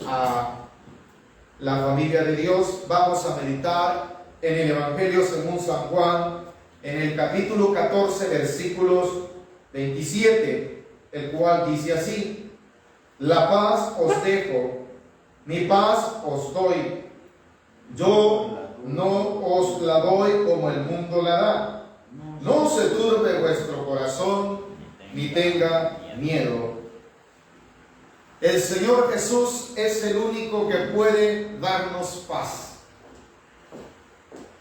a la familia de Dios. Vamos a meditar en el Evangelio según San Juan, en el capítulo 14, versículos 27, el cual dice así: la paz os dejo, mi paz os doy. Yo no os la doy como el mundo la da. No se turbe vuestro corazón, ni tenga miedo. El Señor Jesús es el único que puede darnos paz.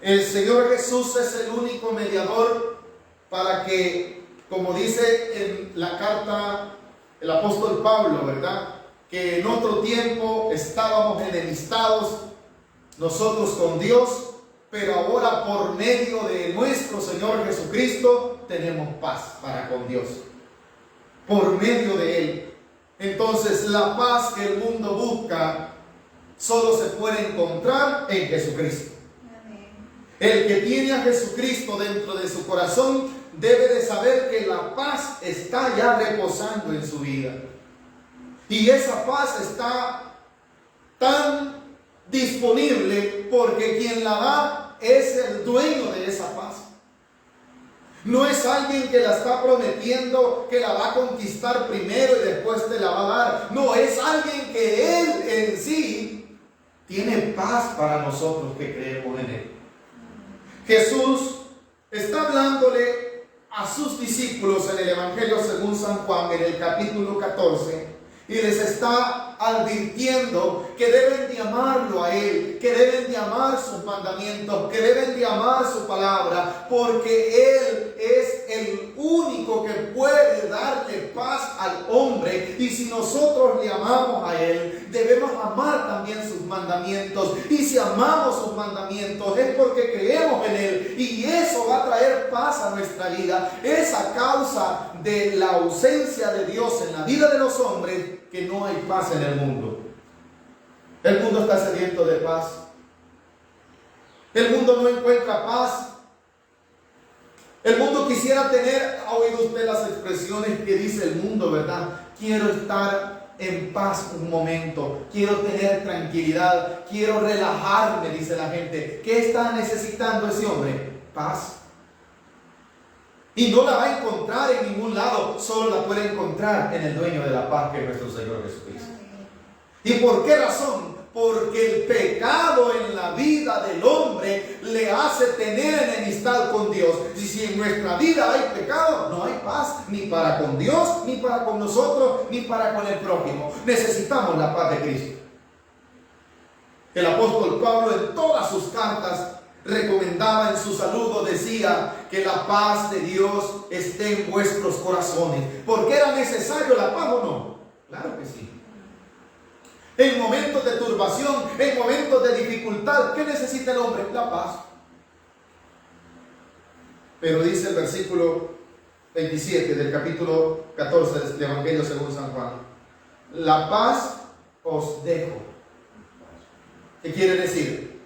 El Señor Jesús es el único mediador para que, como dice en la carta el apóstol Pablo, ¿verdad?, que en otro tiempo estábamos enemistados nosotros con Dios, pero ahora por medio de nuestro Señor Jesucristo tenemos paz para con Dios, por medio de Él. Entonces la paz que el mundo busca solo se puede encontrar en Jesucristo. El que tiene a Jesucristo dentro de su corazón debe de saber que la paz está ya reposando en su vida. Y esa paz está tan disponible porque quien la da es el dueño de esa paz. No es alguien que la está prometiendo que la va a conquistar primero y después te la va a dar. No, es alguien que Él en sí tiene paz para nosotros que creemos en Él. Jesús está hablándole a sus discípulos en el Evangelio según San Juan, en el capítulo 14, y les está advirtiendo que deben de amarlo a Él, que deben de amar sus mandamientos, que deben de amar su palabra, porque Él es el único que puede darle paz al hombre. Y si nosotros le amamos a Él, debemos amar también sus mandamientos. Y si amamos sus mandamientos es porque creemos en Él, y eso va a traer paz a nuestra vida. Es a causa de la ausencia de Dios en la vida de los hombres que no hay paz en el mundo. El mundo está sediento de paz. El mundo no encuentra paz. El mundo quisiera tener, ha oído usted las expresiones que dice el mundo, ¿verdad? Quiero estar en paz un momento, quiero tener tranquilidad, quiero relajarme, dice la gente. ¿Qué está necesitando ese hombre? Paz. Y no la va a encontrar en ningún lado, solo la puede encontrar en el dueño de la paz, que es nuestro Señor Jesucristo. ¿Y por qué razón? Porque el pecado en la vida del hombre le hace tener enemistad con Dios. Y si en nuestra vida hay pecado, no hay paz, ni para con Dios, ni para con nosotros, ni para con el prójimo. Necesitamos la paz de Cristo. El apóstol Pablo en todas sus cartas recomendaba, en su saludo decía que la paz de Dios esté en vuestros corazones. ¿Por qué era necesario la paz o no? Claro que sí. En momentos de turbación, en momentos de dificultad, ¿qué necesita el hombre? La paz. Pero dice el versículo 27 del capítulo 14 del Evangelio según San Juan: la paz os dejo. ¿Qué quiere decir?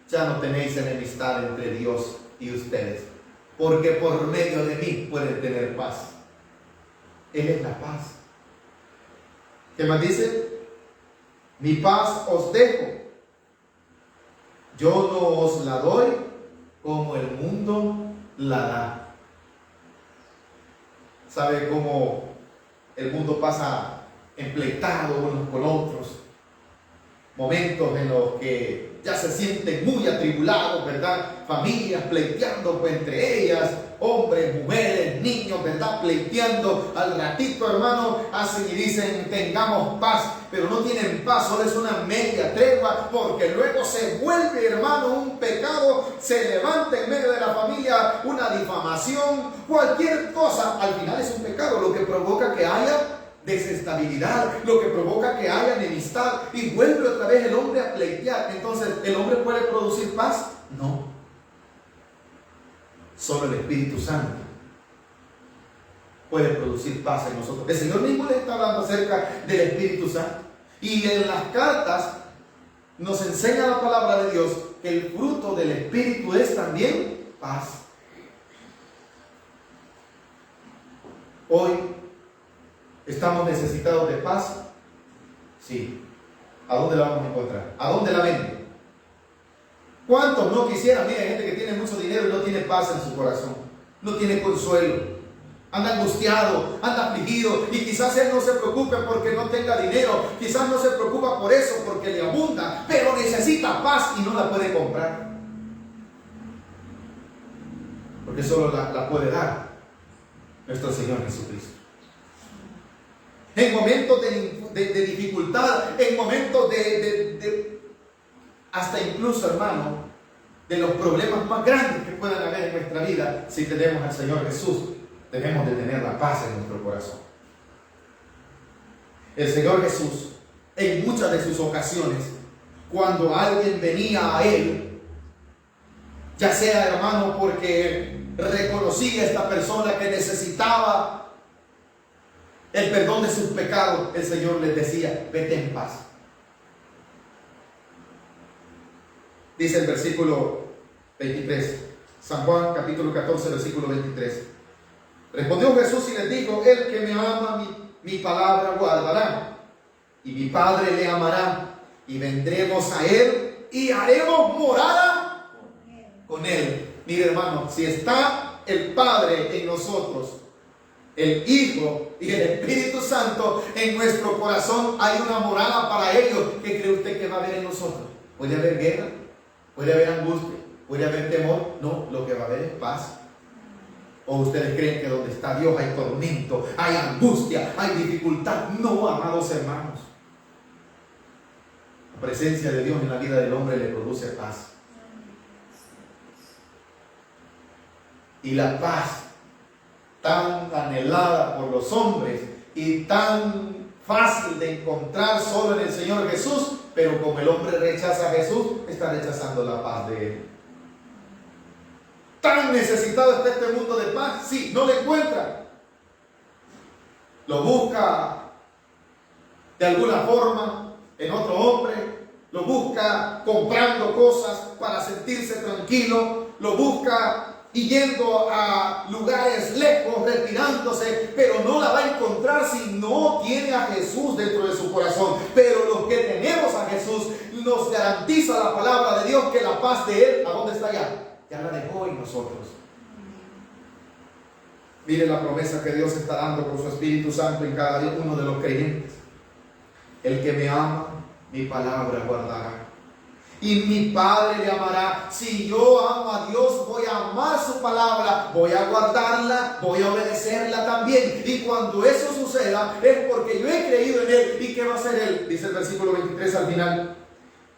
Ya no tenéis enemistad entre Dios y ustedes, porque por medio de mí pueden tener paz. Él es la paz. ¿Qué más dice? Mi paz os dejo. Yo no os la doy como el mundo la da. ¿Sabe cómo el mundo pasa empleitado unos con otros? Momentos en los que ya se sienten muy atribulados, ¿verdad? Familias pleiteando entre ellas, hombres, mujeres, niños, ¿verdad? Pleiteando. Al ratito, hermano, hacen y dicen: tengamos paz, pero no tienen paz, solo es una media tregua, porque luego se vuelve, hermano, un pecado, se levanta en medio de la familia una difamación, cualquier cosa, al final es un pecado, lo que provoca que haya desestabilidad, lo que provoca que haya enemistad, y vuelve otra vez el hombre a pleitear. Entonces, ¿el hombre puede producir paz? No. Solo el Espíritu Santo puede producir paz en nosotros. El Señor mismo le está hablando acerca del Espíritu Santo, y en las cartas nos enseña la palabra de Dios que el fruto del Espíritu es también paz. Hoy ¿estamos necesitados de paz? Sí. ¿a dónde la vamos a encontrar? ¿A dónde la venden? ¿Cuántos no quisieran? Mira, hay gente que tiene mucho dinero y no tiene paz en su corazón, no tiene consuelo, anda angustiado, anda afligido, y quizás él no se preocupe porque no tenga dinero, quizás no se preocupa por eso porque le abunda, pero necesita paz y no la puede comprar, porque solo la puede dar nuestro Señor Jesucristo. En momentos de dificultad, en momentos hasta incluso, hermano, de los problemas más grandes que puedan haber en nuestra vida, si tenemos al Señor Jesús, debemos de tener la paz en nuestro corazón. El Señor Jesús, en muchas de sus ocasiones, cuando alguien venía a Él, ya sea, hermano, porque reconocía a esta persona que necesitaba el perdón de sus pecados, el Señor les decía: vete en paz. Dice el versículo 23, San Juan capítulo 14, versículo 23. Respondió Jesús y les dijo: el que me ama, mi palabra guardará, y mi Padre le amará, y vendremos a Él y haremos morada con Él. Mire, hermano, si está el Padre en nosotros, el Hijo y el Espíritu Santo en nuestro corazón, hay una morada para ellos. ¿Qué cree usted que va a haber en nosotros? ¿Puede haber guerra? ¿Puede haber angustia? ¿Puede haber temor? No, lo que va a haber es paz. ¿O ustedes creen que donde está Dios hay tormento, hay angustia, hay dificultad? No, amados hermanos. La presencia de Dios en la vida del hombre le produce paz. Y la paz tan anhelada por los hombres y tan fácil de encontrar solo en el Señor Jesús, pero como el hombre rechaza a Jesús, está rechazando la paz de Él. Tan necesitado está este mundo de paz, sí, no le encuentra. Lo busca de alguna forma en otro hombre, lo busca comprando cosas para sentirse tranquilo, lo busca y yendo a lugares lejos, retirándose, pero no la va a encontrar si no tiene a Jesús dentro de su corazón. Pero los que tenemos a Jesús, nos garantiza la palabra de Dios que la paz de Él, ¿a dónde está ya? Ya la dejó en nosotros. Mire la promesa que Dios está dando con su Espíritu Santo en cada uno de los creyentes. El que me ama, mi palabra guardará, y mi Padre le amará. Si yo amo a Dios, voy a amar su palabra, voy a guardarla, voy a obedecerla también. Y cuando eso suceda, es porque yo he creído en Él. ¿Y qué va a hacer Él? Dice el versículo 23 al final: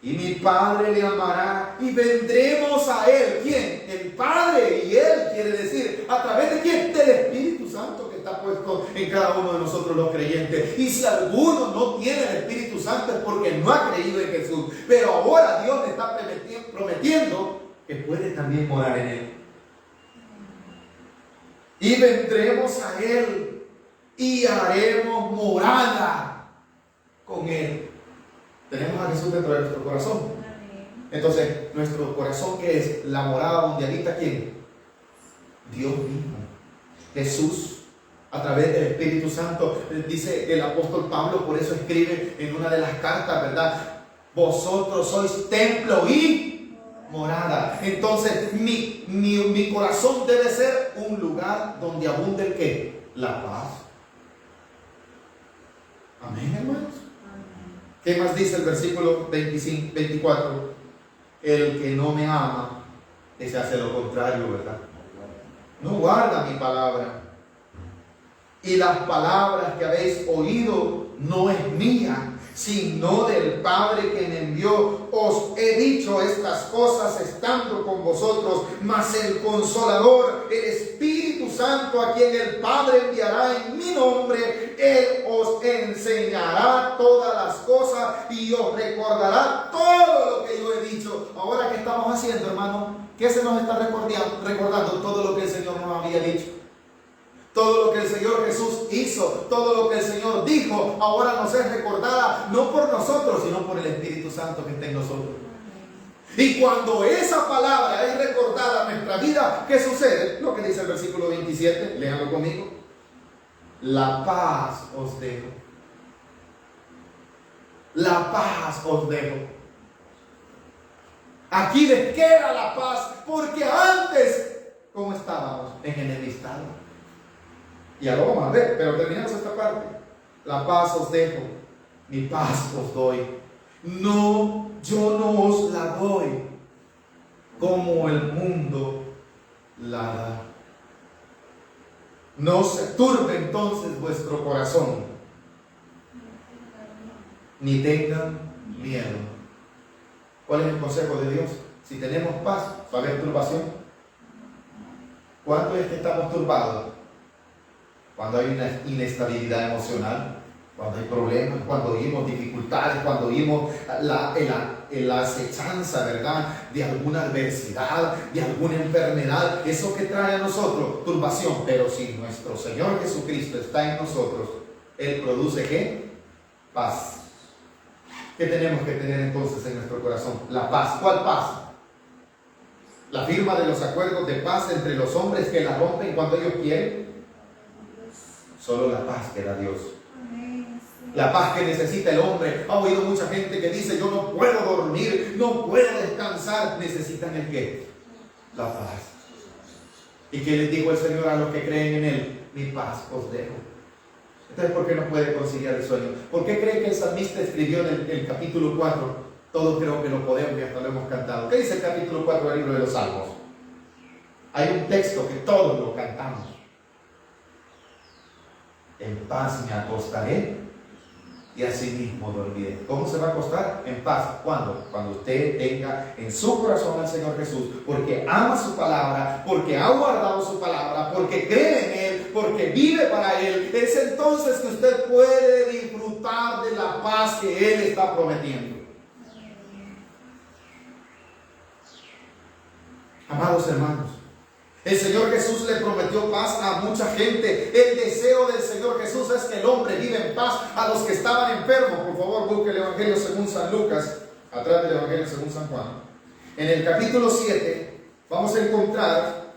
y mi Padre le amará, y vendremos a Él. ¿Quién? El Padre. Y Él quiere decir, ¿a través de quién? Del Espíritu Santo que está puesto en cada uno de nosotros los creyentes. Y si alguno no tiene el Espíritu Santo es porque no ha creído en Jesús. Pero ahora Dios le está prometiendo que puede también morar en Él. Y vendremos a Él y haremos morada con Él. Tenemos a Jesús dentro de nuestro corazón. Entonces, nuestro corazón, ¿qué es? La morada donde habita ¿quién? Dios mismo. Jesús, a través del Espíritu Santo. Dice el apóstol Pablo, por eso escribe en una de las cartas, ¿verdad? Vosotros sois templo y morada. Entonces, mi corazón debe ser un lugar donde abunde el ¿qué? La paz. Amén, hermanos. ¿Qué más dice el versículo 24? El que no me ama, ese hace lo contrario, ¿verdad? No guarda mi palabra. Y las palabras que habéis oído no es mía, sino del Padre que me envió. Os he dicho estas cosas estando con vosotros, mas el Consolador, el Espíritu Santo, a quien el Padre enviará en mi nombre, Él os enseñará todas las cosas y os recordará todo lo que yo he dicho. Ahora, ¿qué estamos haciendo, hermano? ¿Qué se nos está recordando? Todo lo que el Señor nos había dicho. Todo lo que el Señor Jesús hizo, todo lo que el Señor dijo, ahora nos es recordada, no por nosotros, sino por el Espíritu Santo que está en nosotros. Y cuando esa palabra es recordada en nuestra vida, ¿qué sucede? Lo que dice el versículo 27, léanlo conmigo. La paz os dejo. La paz os dejo. Aquí les queda la paz, porque antes, ¿cómo estábamos? En enemistad. Ya lo vamos a ver, pero terminamos esta parte. La paz os dejo, mi paz os doy. No, yo no os la doy como el mundo la da. No se turbe entonces vuestro corazón, ni tengan miedo. ¿Cuál es el consejo de Dios? Si tenemos paz, ¿va a haber turbación? ¿Cuándo es que estamos turbados? Cuando hay una inestabilidad emocional, cuando hay problemas, cuando oímos dificultades, cuando oímos la acechanza, ¿verdad?, de alguna adversidad, de alguna enfermedad. Eso que trae a nosotros turbación. Pero si nuestro Señor Jesucristo está en nosotros, Él produce ¿qué? Paz. ¿Qué tenemos que tener entonces en nuestro corazón? La paz. ¿Cuál paz? La firma de los acuerdos de paz entre los hombres que la rompen cuando ellos quieren. Solo la paz que da Dios. La paz que necesita el hombre. Ha oído mucha gente que dice: yo no puedo dormir, no puedo descansar. Necesitan el ¿qué? La paz. ¿Y qué les dijo el Señor a los que creen en Él? Mi paz os dejo. Entonces, ¿por qué no puede conciliar el sueño? ¿Por qué cree que el salmista escribió en el capítulo 4? Todos creo que lo podemos y hasta lo hemos cantado. ¿Qué dice el capítulo 4 del libro de los Salmos? Hay un texto que todos lo cantamos. En paz me acostaré y asimismo dormiré. ¿Cómo se va a acostar? En paz. ¿Cuándo? Cuando usted tenga en su corazón al Señor Jesús, porque ama su palabra, porque ha guardado su palabra, porque cree en Él, porque vive para Él. Es entonces que usted puede disfrutar de la paz que Él está prometiendo. Amados hermanos, el Señor Jesús le prometió paz a mucha gente. El deseo del Señor Jesús es que el hombre viva en paz. A los que estaban enfermos, por favor, busque el Evangelio según San Lucas, atrás del Evangelio según San Juan. En el capítulo 7 vamos a encontrar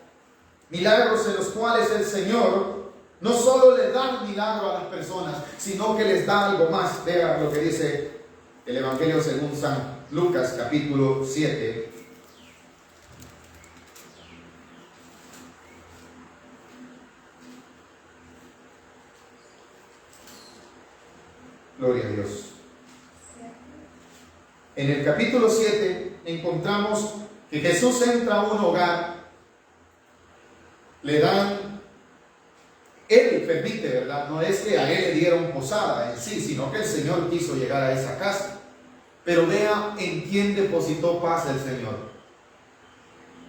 milagros en los cuales el Señor no solo le da un milagro a las personas, sino que les da algo más. Vean lo que dice el Evangelio según San Lucas, capítulo 7. Gloria a Dios. En el capítulo 7 encontramos que Jesús entra a un hogar, le dan, Él permite, ¿verdad? No es que a Él le dieron posada en sí, sino que el Señor quiso llegar a esa casa. Pero vea en quién depositó paz el Señor.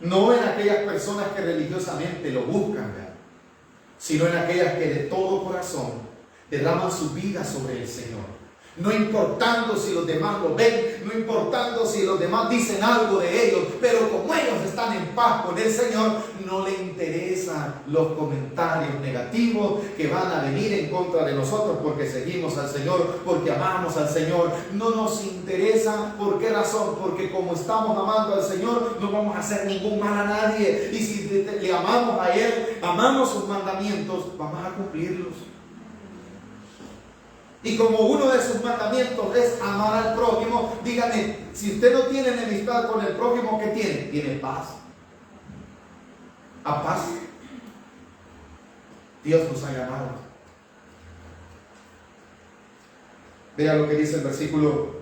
No en aquellas personas que religiosamente lo buscan, ¿verdad?, sino en aquellas que de todo corazón derraman su vida sobre el Señor. No importando si los demás lo ven, no importando si los demás dicen algo de ellos, pero como ellos están en paz con el Señor, no le interesan los comentarios negativos que van a venir en contra de nosotros porque seguimos al Señor, porque amamos al Señor. No nos interesa. ¿Por qué razón? Porque como estamos amando al Señor, no vamos a hacer ningún mal a nadie. Y si le amamos a Él, amamos sus mandamientos, vamos a cumplirlos. Y como uno de sus mandamientos es amar al prójimo, dígame, si usted no tiene enemistad con el prójimo, ¿qué tiene? Tiene paz. A paz. Dios nos ha llamado. Vea lo que dice el versículo,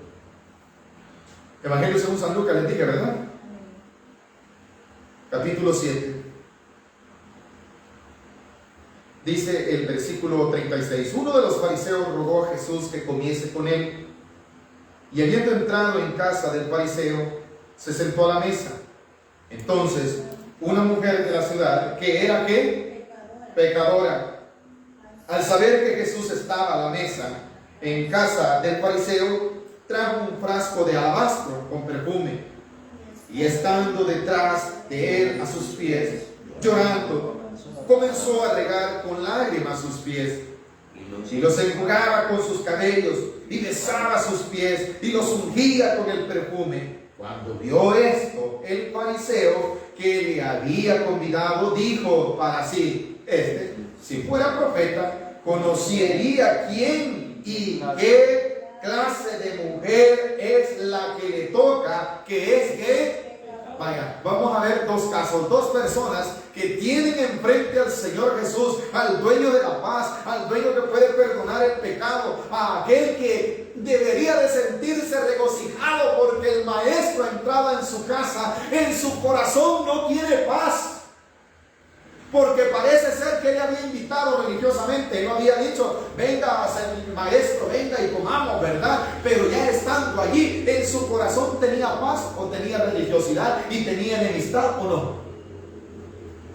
Evangelio según San Lucas, les dije, ¿verdad? Capítulo 7. Dice el versículo 36, uno de los fariseos rogó a Jesús que comiese con él, y habiendo entrado en casa del fariseo, se sentó a la mesa. Entonces, una mujer de la ciudad, que era ¿qué? Pecadora, al saber que Jesús estaba a la mesa en casa del fariseo, trajo un frasco de alabastro con perfume, y estando detrás de él a sus pies, llorando, comenzó a regar con lágrimas sus pies, y los enjugaba con sus cabellos, y besaba sus pies, y los ungía con el perfume. Cuando vio esto, el fariseo que le había convidado dijo para sí: si fuera profeta, conocería quién y qué clase de mujer es la que le toca, que es que... Vaya, vamos a ver dos casos, dos personas que tienen enfrente al Señor Jesús, al dueño de la paz, al dueño que puede perdonar el pecado, a aquel que debería de sentirse regocijado porque el maestro entraba en su casa, en su corazón no tiene paz. Porque parece ser que él había invitado religiosamente, él no había dicho, venga, maestro, venga y comamos, ¿verdad? Pero ya estando allí, en su corazón tenía paz o tenía religiosidad y tenía enemistad o no.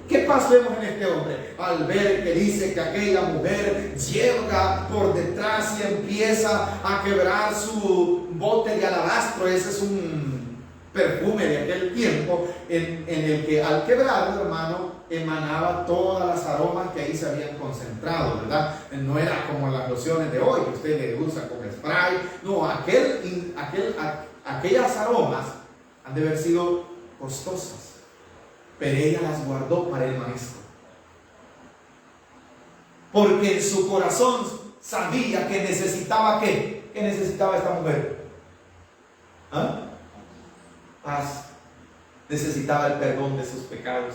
¿Qué paz vemos en este hombre? Al ver que dice que aquella mujer llega por detrás y empieza a quebrar su bote de alabastro. Ese es un perfume de aquel tiempo en el que al quebrarlo, hermano, emanaba todas las aromas que ahí se habían concentrado, ¿verdad? No era como las lociones de hoy que usted le usa con spray. No, aquellas aromas han de haber sido costosas, pero ella las guardó para el maestro, porque en su corazón sabía que necesitaba ¿qué? ¿Qué necesitaba esta mujer? ¿Ah? Paz. Necesitaba el perdón de sus pecados.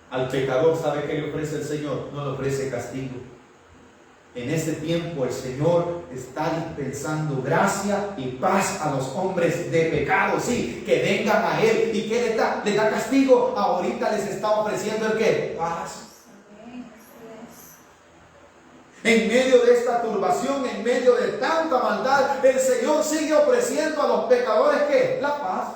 Al pecador, ¿sabe qué le ofrece el Señor? No le ofrece castigo. En este tiempo el Señor está dispensando gracia y paz a los hombres de pecado, sí, que vengan a Él. ¿Y qué les da? ¿Les da castigo? Ahorita les está ofreciendo el ¿qué? Paz. En medio de esta turbación, en medio de tanta maldad, el Señor sigue ofreciendo a los pecadores ¿qué? La paz.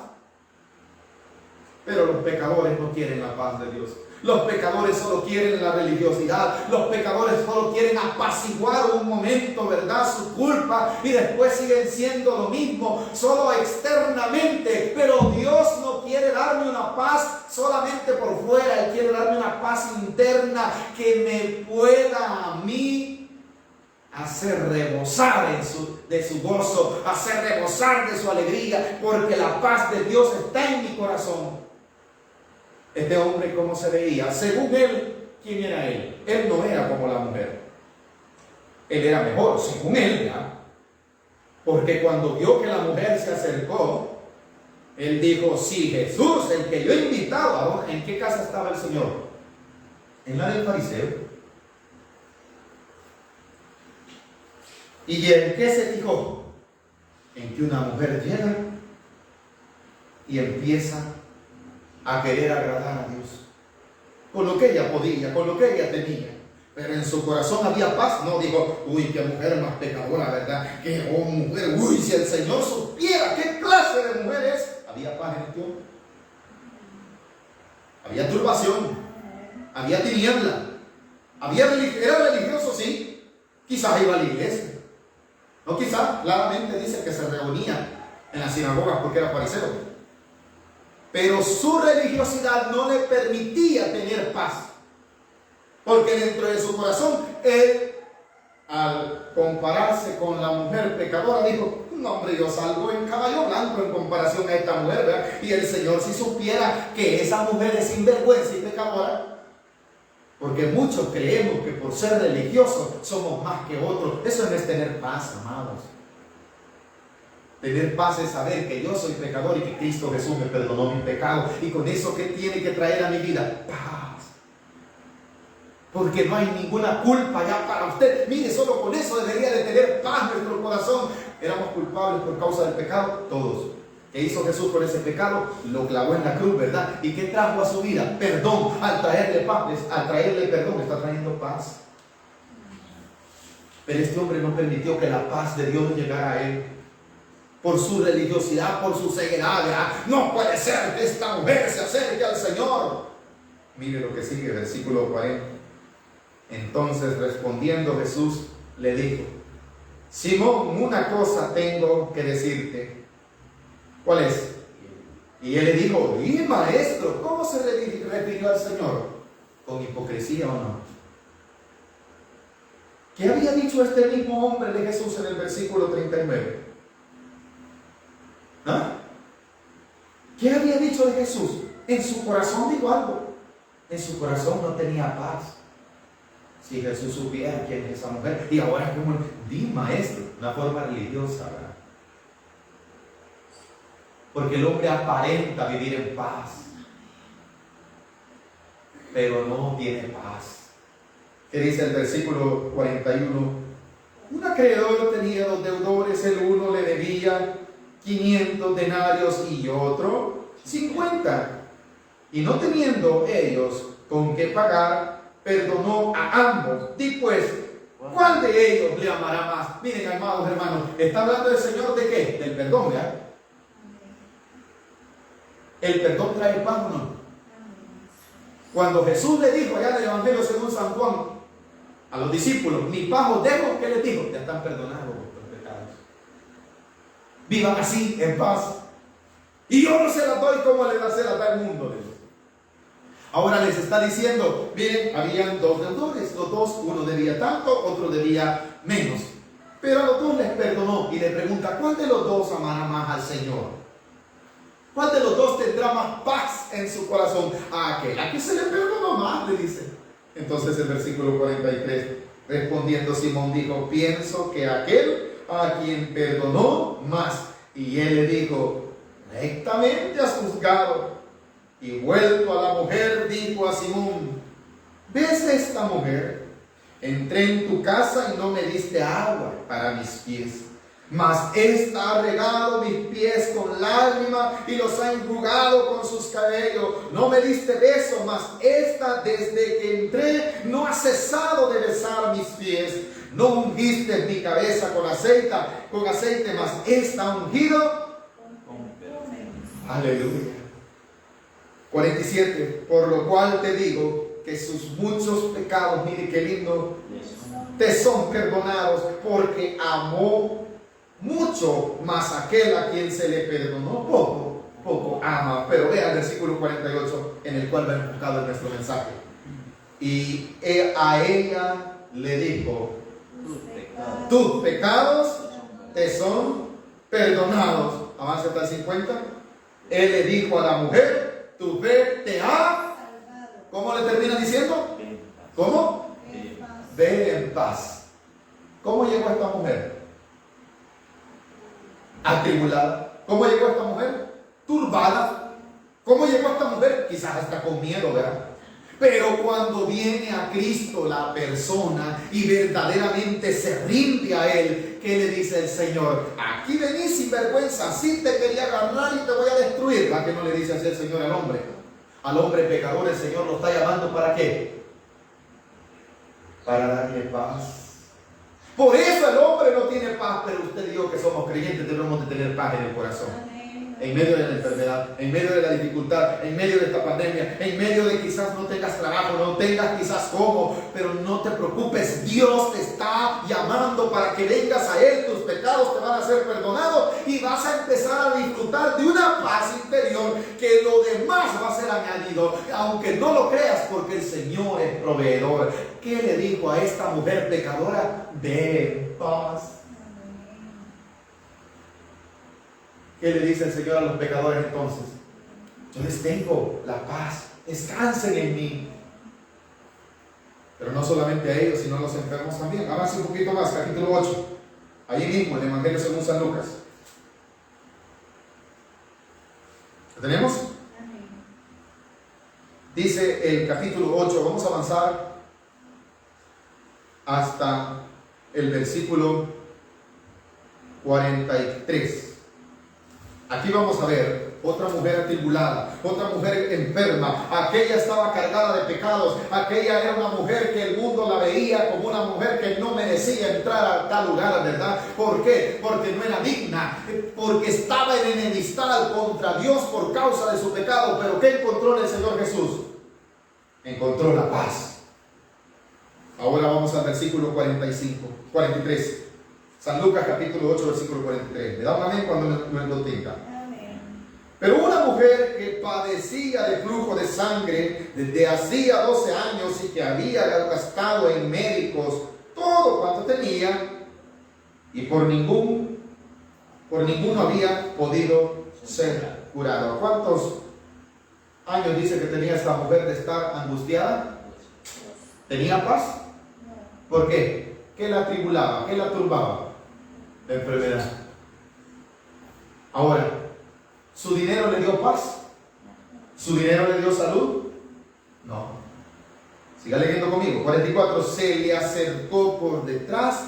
Pero los pecadores no quieren la paz de Dios. Los pecadores solo quieren la religiosidad. Los pecadores solo quieren apaciguar un momento, ¿verdad? Su culpa, y después siguen siendo lo mismo, solo externamente. Pero Dios no quiere darme una paz solamente por fuera. Él quiere darme una paz interna que me pueda a mí hacer rebosar de su gozo, hacer rebosar de su alegría, porque la paz de Dios está en mi corazón. Este hombre, ¿cómo se veía? Según él, ¿quién era él? Él no era como la mujer. Él era mejor, según él, ¿ya? Porque cuando vio que la mujer se acercó, él dijo, sí, Jesús, el que yo he invitado. ¿En qué casa estaba el Señor? En la del fariseo. ¿Y en qué se fijó? En que una mujer llega y empieza a querer agradar a Dios con lo que ella podía, con lo que ella tenía, pero en su corazón había paz. No dijo, uy, qué mujer más pecadora, ¿verdad? Qué mujer, uy, si el Señor supiera qué clase de mujer es. Había paz en este hombre. Había turbación, había tiniebla, era religioso, sí, quizás iba a la iglesia, no quizás, claramente dice que se reunía en las sinagogas porque era fariseo. Pero su religiosidad no le permitía tener paz, porque dentro de su corazón, él, al compararse con la mujer pecadora, dijo, no hombre, yo salgo en caballo blanco en comparación a esta mujer, ¿verdad? Y el Señor, si supiera que esa mujer es sinvergüenza y pecadora, porque muchos creemos que por ser religiosos somos más que otros. Eso no es tener paz, amados. Tener paz es saber que yo soy pecador y que Cristo Jesús me perdonó mi pecado. Y con eso, ¿qué tiene que traer a mi vida? Paz. Porque no hay ninguna culpa ya para usted. Mire, solo con eso debería de tener paz en nuestro corazón. Éramos culpables por causa del pecado, todos. ¿Qué hizo Jesús con ese pecado? Lo clavó en la cruz, ¿verdad? ¿Y qué trajo a su vida? Perdón. Al traerle paz, al traerle perdón, le está trayendo paz. Pero este hombre no permitió que la paz de Dios llegara a él. Por su religiosidad, por su ceguedad, ¿verdad? No puede ser que esta mujer se acerque al Señor. Mire lo que sigue, versículo 40. Entonces, respondiendo Jesús, le dijo, Simón, una cosa tengo que decirte. ¿Cuál es? Y él le dijo, y maestro, ¿cómo se refirió al Señor? ¿Con hipocresía o no? ¿Qué había dicho este mismo hombre de Jesús en el versículo 39? ¿Ah? ¿Qué había dicho de Jesús? En su corazón dijo algo. En su corazón no tenía paz. Si Jesús supiera quién es esa mujer. Y ahora como di maestro. una forma religiosa, ¿verdad? Porque el hombre aparenta vivir en paz, pero no tiene paz. ¿Qué dice el versículo 41? Un acreedor tenía 2 deudores, el uno le debía 500 denarios y otro 50. Y no teniendo ellos con qué pagar, perdonó a ambos. Di pues, ¿cuál de ellos le amará más? Miren, amados hermanos, está hablando el Señor de qué? Del perdón, ¿verdad? ¿El perdón trae paz o no? Cuando Jesús le dijo allá en el Evangelio según San Juan a los discípulos, mi paz os dejo, ¿qué les dijo? Ya están perdonados vuestros pecados. Vivan así, en paz. Y yo no se las doy como se las da el mundo. Ahora les está diciendo, miren, habían 2 deudores, los dos, uno debía tanto, otro debía menos. Pero a los dos les perdonó y le pregunta, ¿cuál de los dos amará más al Señor? ¿Cuál de los dos tendrá más paz en su corazón? A aquel a que se le perdonó más, le dice. Entonces el versículo 43, respondiendo Simón dijo, pienso que aquel a quien perdonó más. Y él le dijo, rectamente has juzgado. Y vuelto a la mujer, dijo a Simón, ¿ves esta mujer? Entré en tu casa y no me diste agua para mis pies, mas ésta ha regado mis pies con lágrimas y los ha enjugado con sus cabellos. No me diste beso, mas esta desde que entré no ha cesado de besar mis pies. No ungiste mi cabeza con aceite, mas esta ha ungido con perfume. Aleluya. 47, por lo cual te digo que sus muchos pecados, mire qué lindo, te son perdonados, porque amó mucho, más aquel a quien se le perdonó poco ama. Pero vea el versículo 48 en el cual va enfocado nuestro mensaje. Y a ella le dijo, tus pecados te son perdonados. Avance hasta el 50. Él le dijo a la mujer, tu fe te ha... ¿Cómo le termina diciendo? ¿Cómo? Ve en paz. ¿Cómo llegó esta mujer? Atribulada. ¿Cómo llegó esta mujer? Turbada. ¿Cómo llegó esta mujer? Quizás hasta con miedo, ¿verdad? Pero cuando viene a Cristo la persona y verdaderamente se rinde a Él, ¿qué le dice el Señor? Aquí venís sin vergüenza, sí te quería agarrar y te voy a destruir. ¿A qué no le dice así el Señor al hombre? Al hombre pecador el Señor lo está llamando ¿para qué? Para darle paz. Por eso el hombre no tiene paz, pero usted y yo que somos creyentes debemos de tener paz en el corazón. En medio de la enfermedad, en medio de la dificultad, en medio de esta pandemia, en medio de quizás no tengas trabajo, no tengas quizás cómo, pero no te preocupes, Dios te está llamando para que vengas a Él, tus pecados te van a ser perdonados y vas a empezar a disfrutar de una paz interior que lo demás va a ser añadido, aunque no lo creas, porque el Señor es proveedor. ¿Qué le dijo a esta mujer pecadora? Ve en paz. ¿Qué le dice el Señor a los pecadores entonces? Yo les tengo la paz, descansen en mí. Pero no solamente a ellos, sino a los enfermos también. Avance un poquito más, capítulo 8. Allí mismo, el Evangelio según San Lucas. ¿Lo tenemos? Dice el capítulo 8, vamos a avanzar hasta el versículo 43. Aquí vamos a ver otra mujer atribulada, otra mujer enferma. Aquella estaba cargada de pecados. Aquella era una mujer que el mundo la veía como una mujer que no merecía entrar a tal lugar, ¿verdad? ¿Por qué? Porque no era digna, porque estaba en enemistad contra Dios por causa de su pecado. Pero ¿qué encontró en el Señor Jesús? Encontró la paz. Ahora vamos al versículo 43. San Lucas capítulo 8 versículo 43. Le da un amén cuando lo tenga. Pero una mujer que padecía de flujo de sangre desde hacía 12 años y que había gastado en médicos todo cuanto tenía y por ninguno había podido ser curado. ¿Cuántos años dice que tenía esta mujer de estar angustiada? ¿Tenía paz? ¿Por qué? ¿Qué la atribulaba? ¿Qué la turbaba? la enfermedad. Ahora, ¿su dinero le dio paz? ¿Su dinero le dio salud? No. Siga leyendo conmigo. 44. Se le acercó por detrás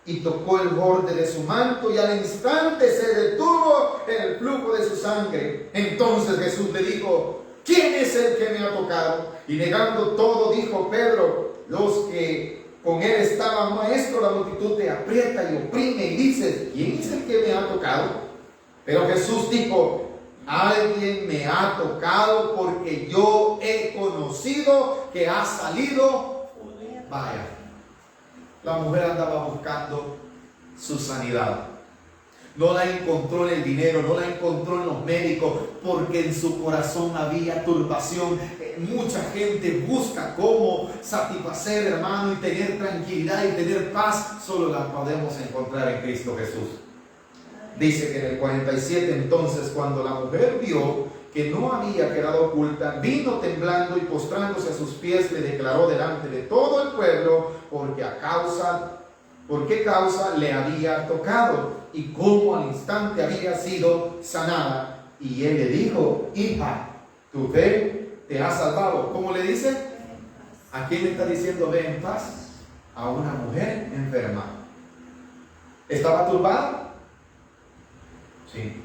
y tocó el borde de su manto, y al instante se detuvo el flujo de su sangre. Entonces Jesús le dijo: ¿quién es el que me ha tocado? Y negando todo, dijo Pedro: los que con él estaban, maestro, la multitud te aprieta y oprime, y dices: ¿quién es el que me ha tocado? Pero Jesús dijo: alguien me ha tocado, porque yo he conocido que ha salido. Vaya, la mujer andaba buscando su sanidad. No la encontró en el dinero, no la encontró en los médicos, porque en su corazón había turbación. Mucha gente busca cómo satisfacer, hermano, y tener tranquilidad y tener paz. Solo la podemos encontrar en Cristo Jesús. Dice que en el 47, entonces, cuando la mujer vio que no había quedado oculta, vino temblando y postrándose a sus pies, le declaró delante de todo el pueblo por qué causa le había tocado y cómo al instante había sido sanada. Y él le dijo: hija, tu fe te ha salvado. ¿Cómo le dice? ¿A quién le está diciendo ve en paz? A una mujer enferma. ¿Estaba turbada? Sí.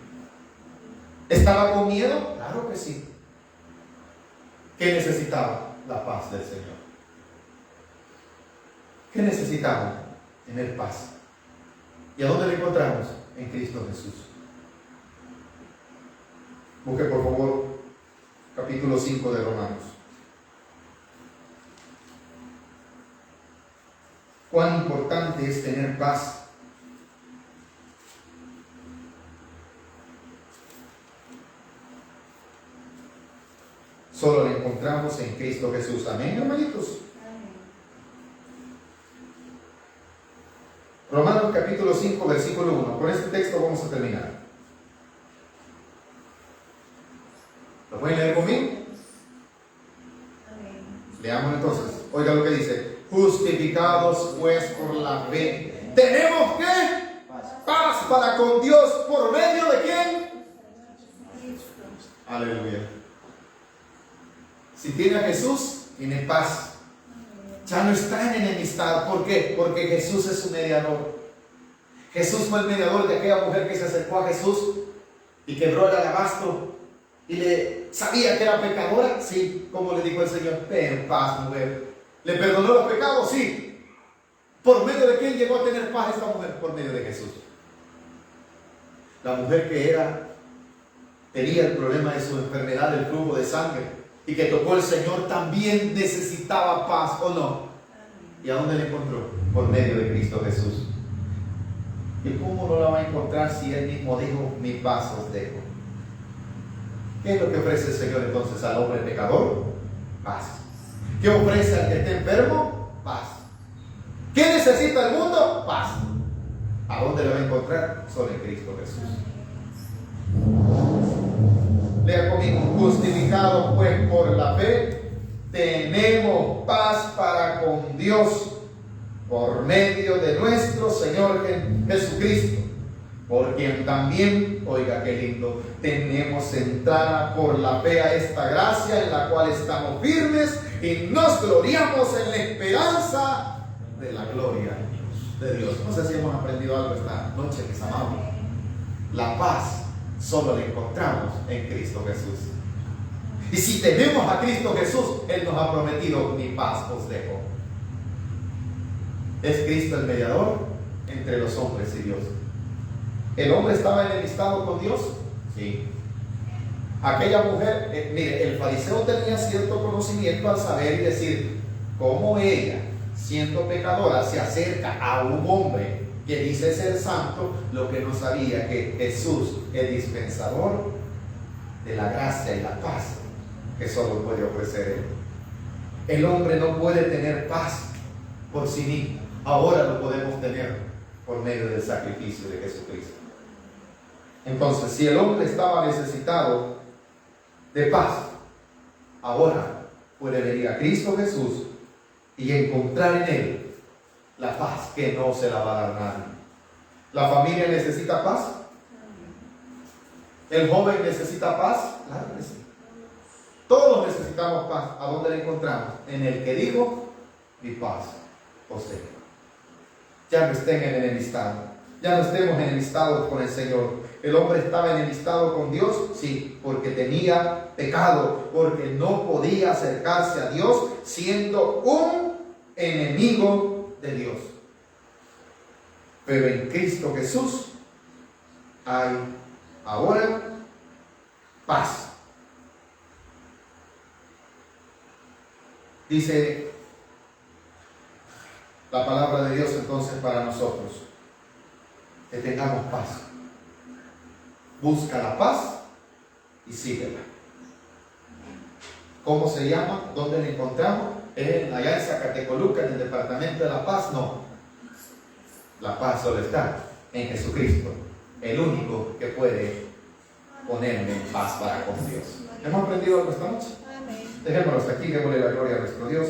¿Estaba con miedo? Claro que sí. ¿Qué necesitaba? La paz del Señor. ¿Qué necesitaba? Tener paz. ¿Y a dónde la encontramos? En Cristo Jesús. Busque por favor capítulo 5 de Romanos. Cuán importante es tener paz. Solo la encontramos en Cristo Jesús. Amén, hermanitos. Romanos capítulo 5, versículo 1. Con este texto vamos a terminar. ¿Lo pueden leer conmigo? Leamos entonces. Oiga lo que dice: justificados pues por la fe, tenemos ¿qué? Paz para con Dios por medio de ¿quién? Aleluya. Si tiene a Jesús, tiene paz. Ya no está en enemistad. ¿Por qué? Porque Jesús es su mediador. Jesús fue el mediador de aquella mujer que se acercó a Jesús y quebró el alabastro y le sabía que era pecadora. Sí, como le dijo el Señor: ven en paz, mujer. ¿Le perdonó los pecados? Sí. ¿Por medio de quién llegó a tener paz esta mujer? Por medio de Jesús. La mujer que tenía el problema de su enfermedad, del flujo de sangre, y que tocó el Señor, también necesitaba paz, ¿o no? ¿Y a dónde la encontró? Por medio de Cristo Jesús. ¿Y cómo no la va a encontrar si Él mismo dijo: mi paz os dejo? ¿Qué es lo que ofrece el Señor entonces al hombre pecador? Paz. ¿Qué ofrece al que esté enfermo? Paz. ¿Qué necesita el mundo? Paz. ¿A dónde la va a encontrar? Solo en Cristo Jesús. Lea conmigo: justificados pues por la fe, tenemos paz para con Dios por medio de nuestro Señor Jesucristo, por quien también, oiga qué lindo, tenemos entrada por la fe a esta gracia en la cual estamos firmes y nos gloriamos en la esperanza de la gloria de Dios. No sé si hemos aprendido algo esta noche, mis amados. La paz solo la encontramos en Cristo Jesús. Y si tenemos a Cristo Jesús, Él nos ha prometido: mi paz os dejo. ¿Es Cristo el mediador entre los hombres y Dios? ¿El hombre estaba enemistado con Dios? Sí. Aquella mujer, mire, el fariseo tenía cierto conocimiento al saber y decir cómo ella, siendo pecadora, se acerca a un hombre que dice ser santo, lo que no sabía que Jesús, el dispensador de la gracia y la paz que solo puede ofrecer Él. El hombre no puede tener paz por sí mismo. Ahora lo podemos tener por medio del sacrificio de Jesucristo. Entonces, si el hombre estaba necesitado de paz, ahora puede venir a Cristo Jesús y encontrar en Él la paz que no se la va a dar nadie. ¿La familia necesita paz? ¿El joven necesita paz? Claro que sí. Todos necesitamos paz. ¿A dónde la encontramos? En el que dijo, mi paz os dejo. Ya no estén en enemistad. Ya no estemos enemistados con el Señor. El hombre estaba enemistado con Dios, sí, porque tenía pecado, porque no podía acercarse a Dios siendo un enemigo de Dios. Pero en Cristo Jesús hay ahora paz. Dice la palabra de Dios entonces para nosotros, que tengamos paz. Busca la paz y síguela. ¿Cómo se llama? ¿Dónde la encontramos? Allá en Zacatecoluca, en el departamento de La Paz. No, la paz solo está en Jesucristo, el único que puede ponerme en paz para con Dios. ¿Hemos aprendido algo esta noche? Dejémoslo hasta aquí, démosle la gloria a nuestro Dios.